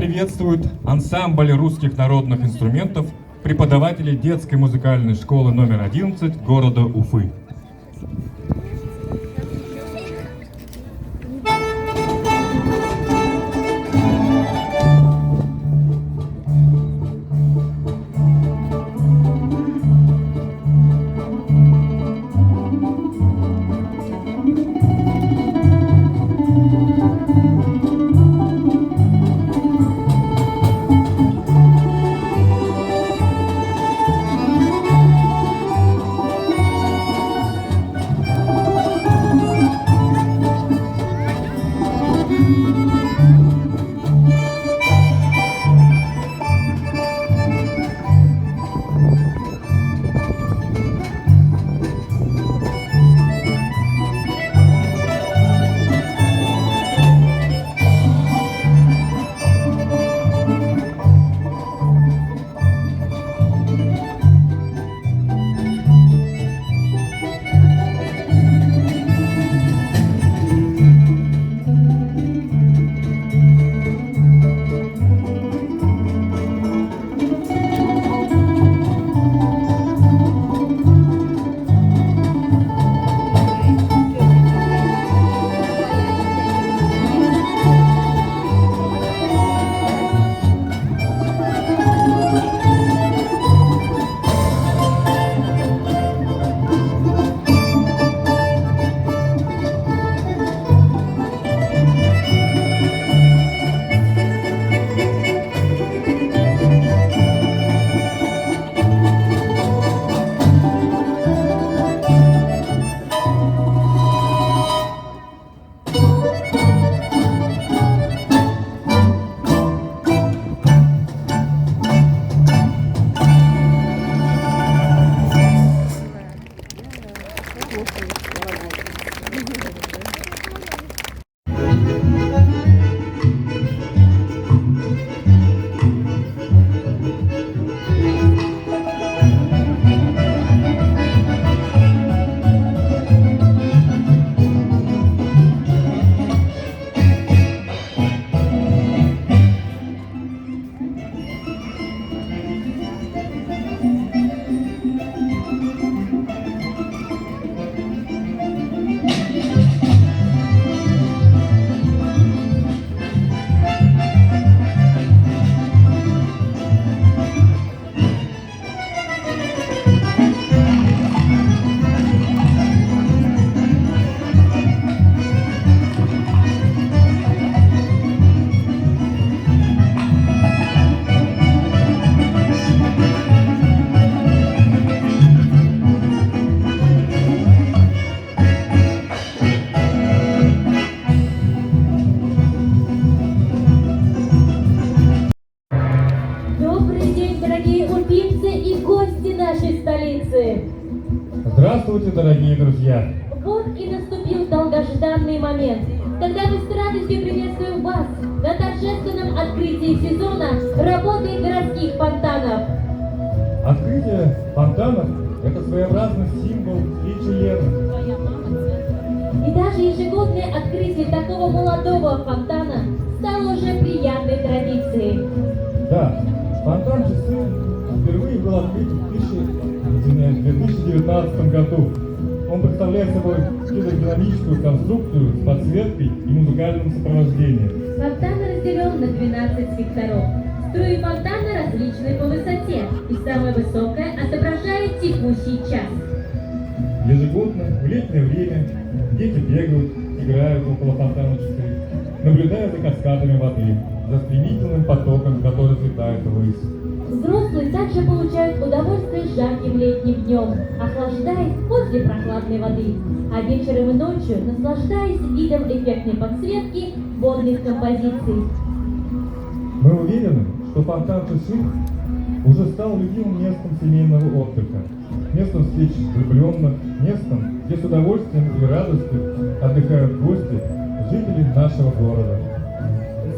приветствует ансамбль русских народных инструментов преподавателей детской музыкальной школы номер 11 города Уфы. Здравствуйте, дорогие друзья! Вот и наступил долгожданный момент, когда мы с радостью приветствуем вас на торжественном открытии сезона работы городских фонтанов. Открытие фонтанов – это своеобразный символ встречи Лены. И даже ежегодное открытие такого молодого фонтана стало уже приятной традицией. Да, фонтан Часы впервые был открыт в 2019 году. Он представляет собой гидродинамическую конструкцию с подсветкой и музыкальным сопровождением. Фонтан разделен на 12 секторов. Струи фонтана различны по высоте, и самая высокая отображает текущий час. Ежегодно, в летнее время, дети бегают, играют около фонтана Часы, наблюдая за каскадами воды, за стремительным потоком, который взлетает ввысь. Взрослые также получают удовольствие жарким летним днем, охлаждаясь после прохладной воды, а вечером и ночью наслаждаясь видом эффектной подсветки водных композиций. Мы уверены, что фонтан Часы уже стал любимым местом семейного отдыха, местом встреч влюбленных, местом, где с удовольствием и радостью отдыхают гости, жители нашего города.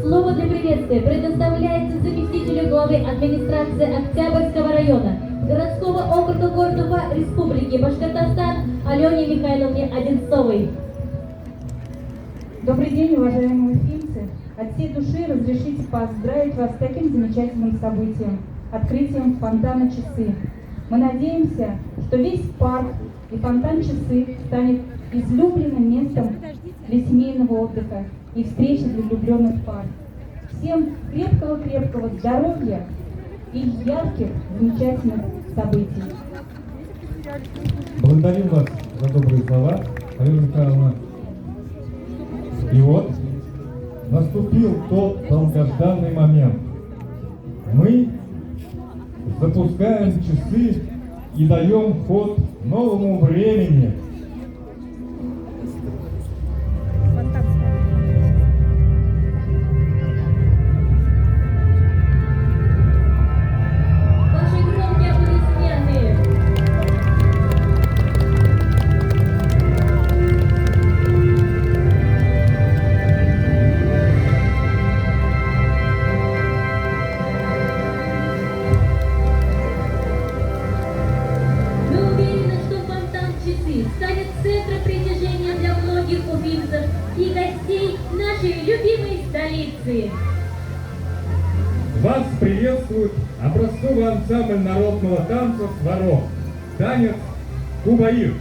Слово для приветствия предоставляется заместителю главы администрации Октябрьского района городского округа города Уфа Республики Башкортостан Алене Михайловне Одинцовой. Добрый день, уважаемые уфимцы! от всей души разрешите поздравить вас с таким замечательным событием – открытием фонтана «Часы». Мы надеемся, что весь парк и фонтан «Часы» станет излюбленным местом для семейного отдыха и встречи для влюбленных пар. Всем крепкого-крепкого здоровья и ярких, замечательных событий. Благодарим вас за добрые слова, Алена Михайловна. И вот наступил тот долгожданный момент. Мы запускаем часы и даем ход новому времени. Ваши громкие аплодисменты. Мы уверены, что фонтан «Часы» станет центром притяжения для многих уфимцев и гостей нашей любимой столицы. Вас приветствует образцовый ансамбль народного танца «Сварог». Танец «Кубаир».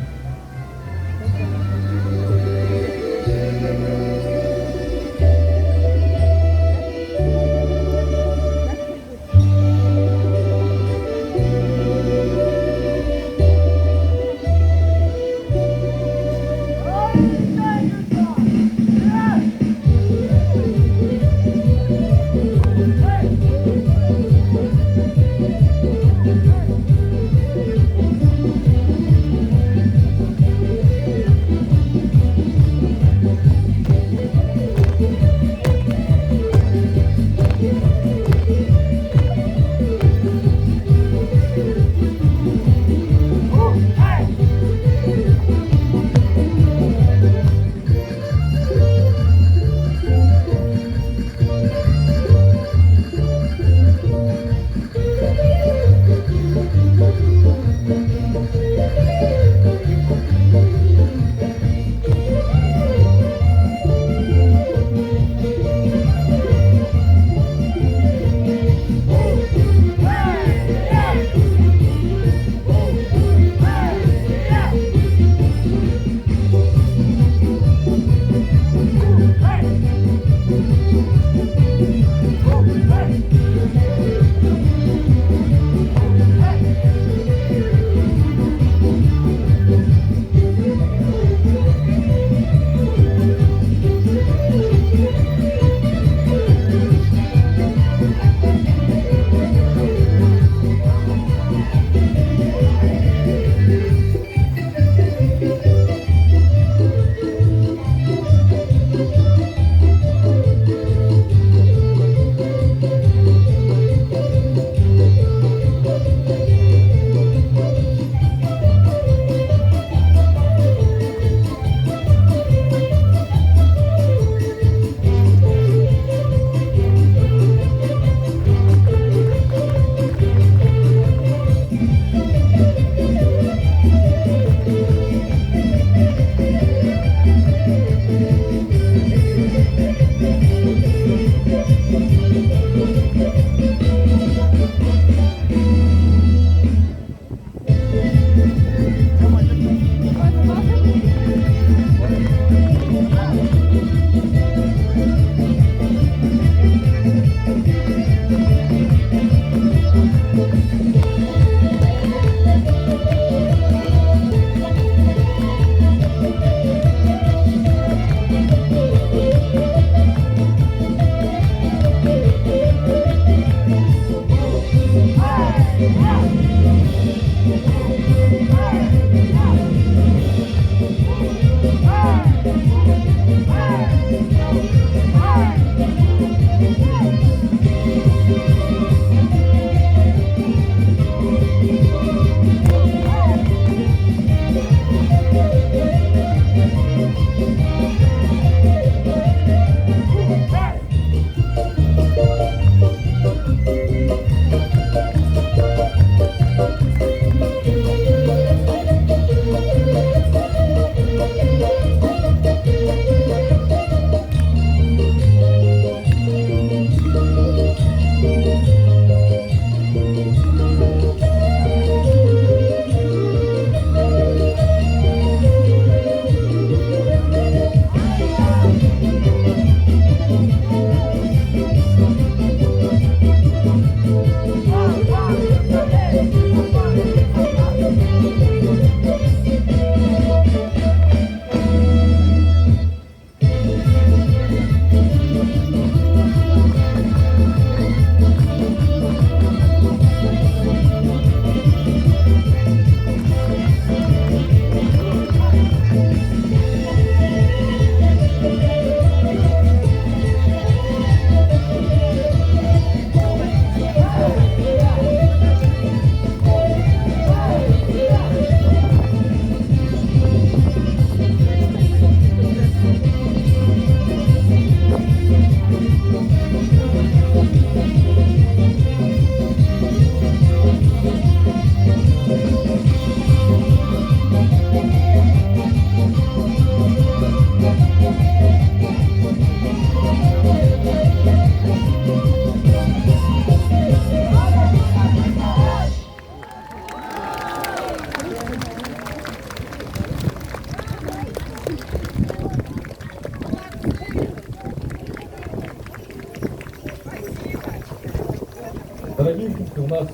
Здравствуйте, у нас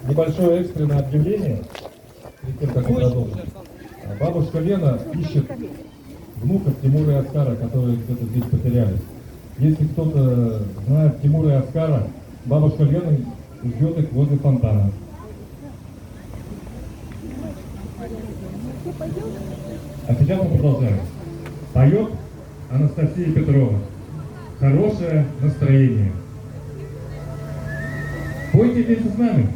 небольшое экстренное объявление, перед тем, как мы продолжим. Бабушка Лена ищет внуков Тимура и Оскара, которые где-то здесь потерялись. Если кто-то знает Тимура и Оскара, бабушка Лена ждет их возле фонтана. А сейчас мы продолжаем. Поет Анастасия Петрова. Хорошее настроение. Пойте вместе с нами.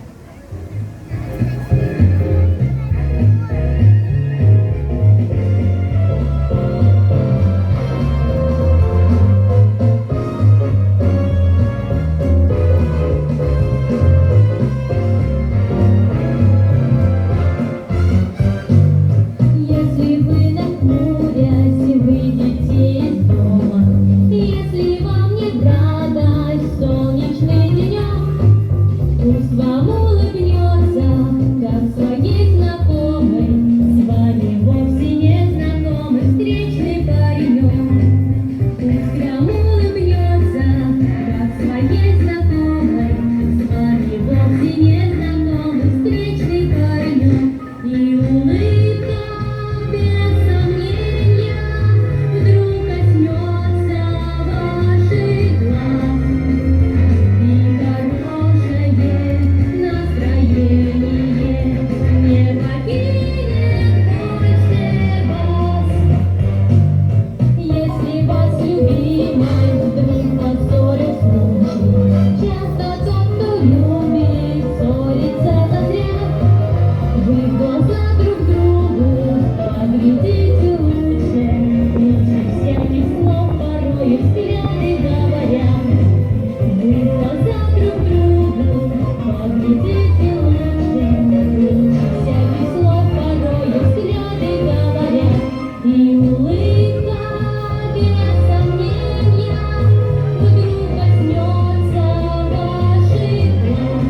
Если вы нахмурясь выйдете из дома, если вам не в радость солнечный денек, пусть вам улыбнется, как своей знакомой, с вами вовсе незнакомый встречный паренек. Пусть вам улыбнется, как своей знакомой, с вами вовсе незнакомый встречный паренек. И улыбка без сомнения вдруг коснется ваших глаз, и хорошее настроение не покинет больше вас. Если вас любимый вдруг поссорит случай, часто тот, кто любит, ссорится зазря. Вы в глаза друг другу поглядите лучше, всяких слов порой взгляды говоря. Вы в глаза друг другу поглядите лучше, всяких слов порой взгляды говоря. И улыбка без сомнения вдруг коснется ваших глаз,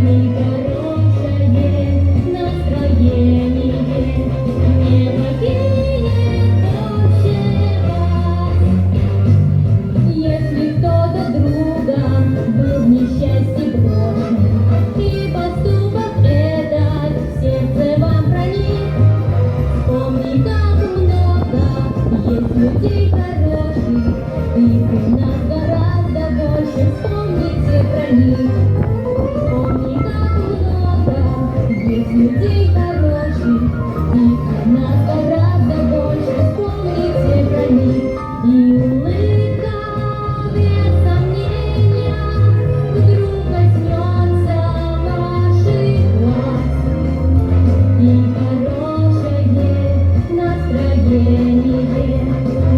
и хорошее настроение не покинет больше вас. Если кто-то друга был в несчастье брошен, и поступок этот в сердце вам проник, вспомни, как много есть людей хороших, их у нас гораздо больше, вспомните про них. Вспомни, как много есть людей хороших, их у нас гораздо больше, вспомните про них. И улыбка без сомнения вдруг коснется ваших глаз, и хорошее настроение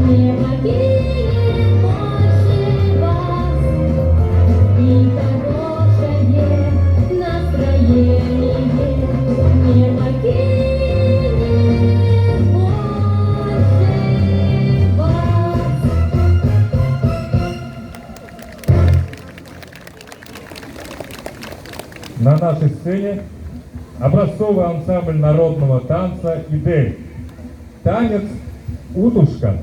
не покинет больше вас, и хорошее настроение не покинет больше вас. На нашей сцене образцовый ансамбль народного танца «Идель». Танец «Утушка».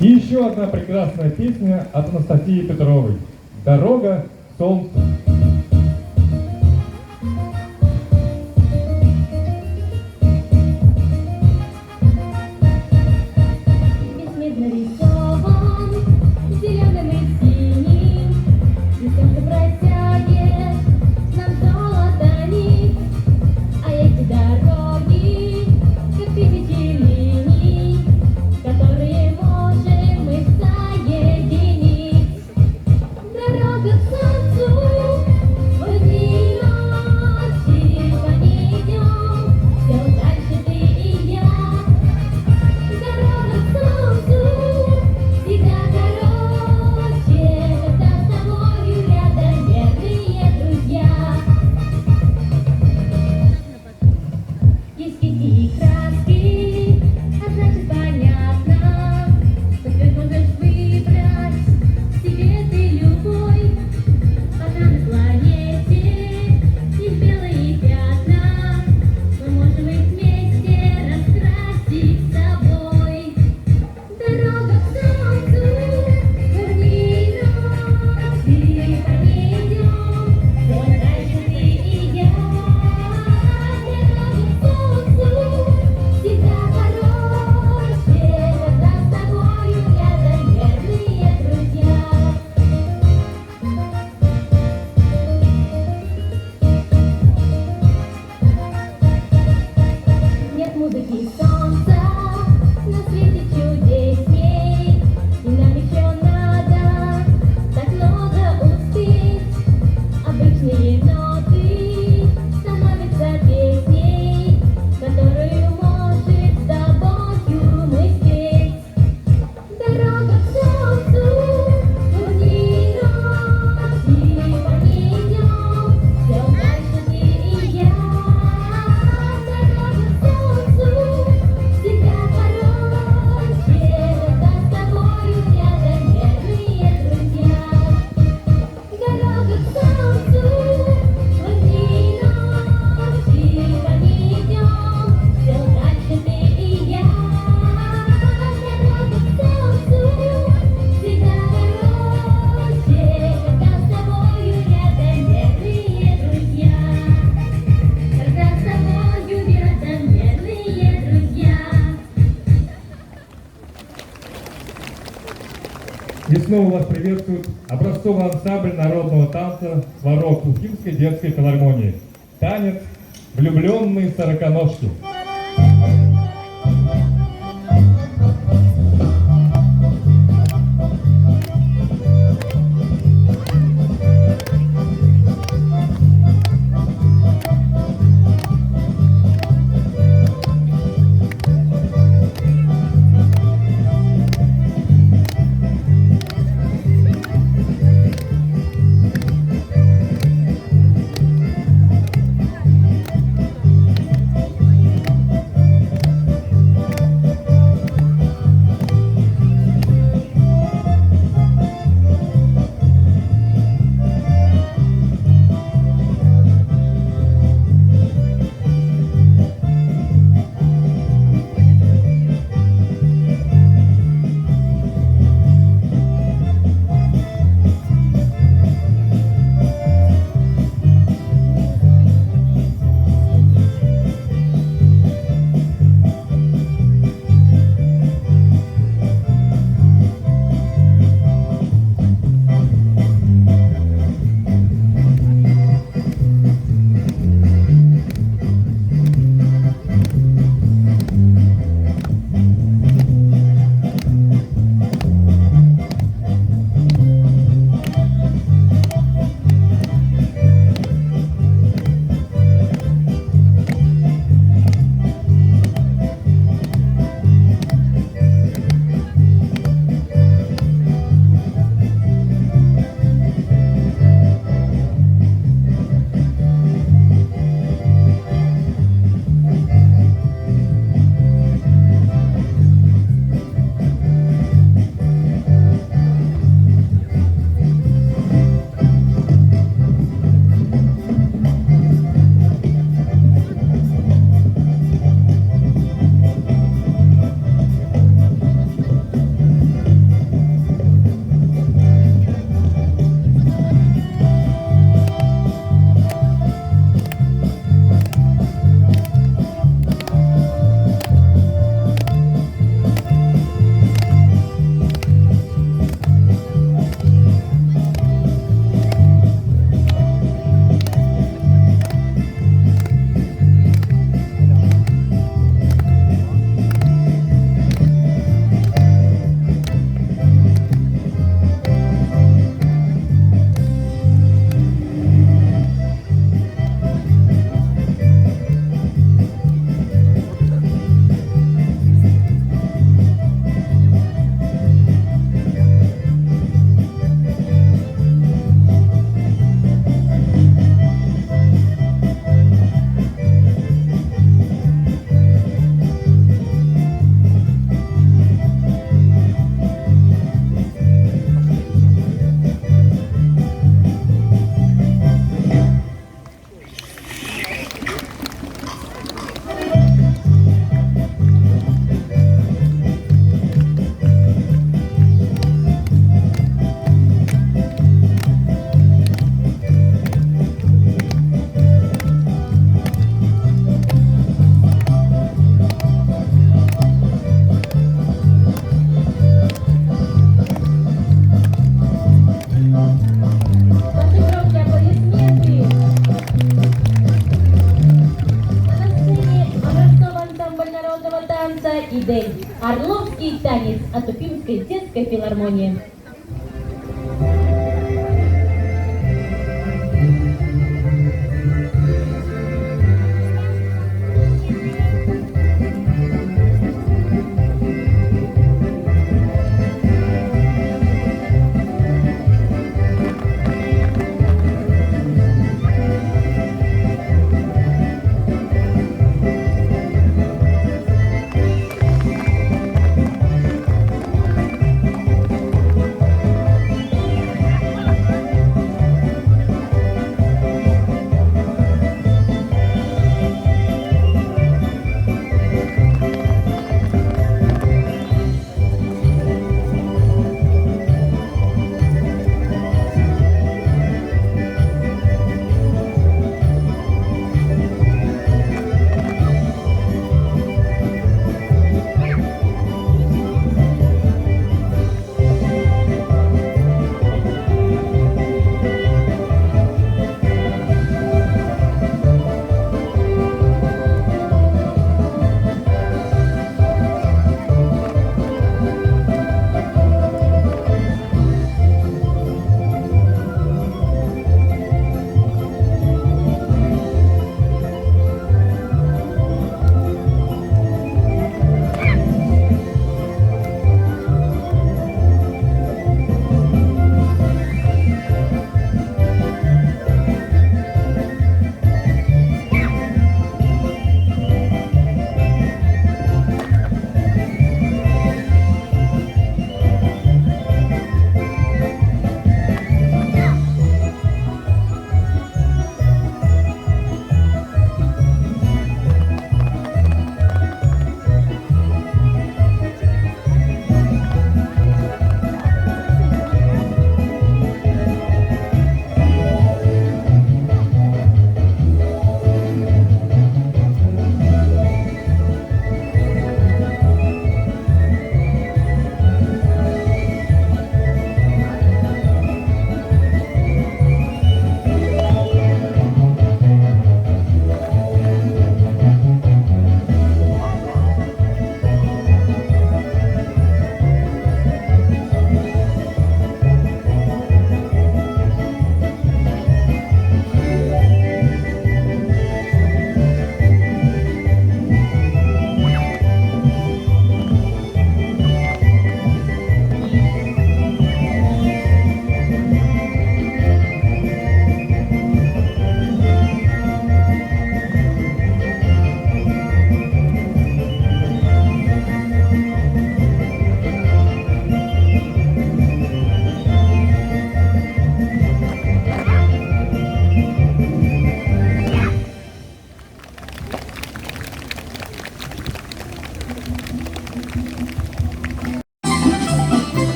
И еще одна прекрасная песня от Анастасии Петровой. «Дорога к солнцу». Весь мир нарисован зеленым и синим, и солнце протянет нам золото нить, а эти дороги, как тысячи линий, которые можем мы соединить. Дорога к солнцу, в дни и ночи по ней идем, все дальше ты и я. Дорога к солнцу всегда короче, когда с тобою рядом верные друзья. Есть какие краски, а значит понятно, что ты можешь выбрать себе ты любой. Пока на планете есть белые пятна, мы можем их вместе раскрасить с собой. Дорога к солнцу, в дни и ночи по ней идем, все дальше ты и я. Дорога к солнцу всегда короче, когда с тобою рядом верные друзья. Нет музыки солнца на свете чудесней, и нам еще надо так много успеть. Обычные ноты становятся песней, которую может с тобою мы спеть. Дорога к солнцу, в дни и ночи по ней идем, все дальше ты и я. Дорога к солнцу всегда короче, когда с тобою рядом верные друзья. Дорога к солнцу, в дни и ночи по ней идем, все дальше ты и я. Дорога к солнцу всегда короче, когда с тобою рядом верные друзья. Когда с тобою рядом верные друзья. И снова вас приветствует образцовый ансамбль народного танца «Сварог» Уфимской детской филармонии. Танец «Влюбленные сороконожки». Фидель. Орловский танец от Уфимской детской филармонии.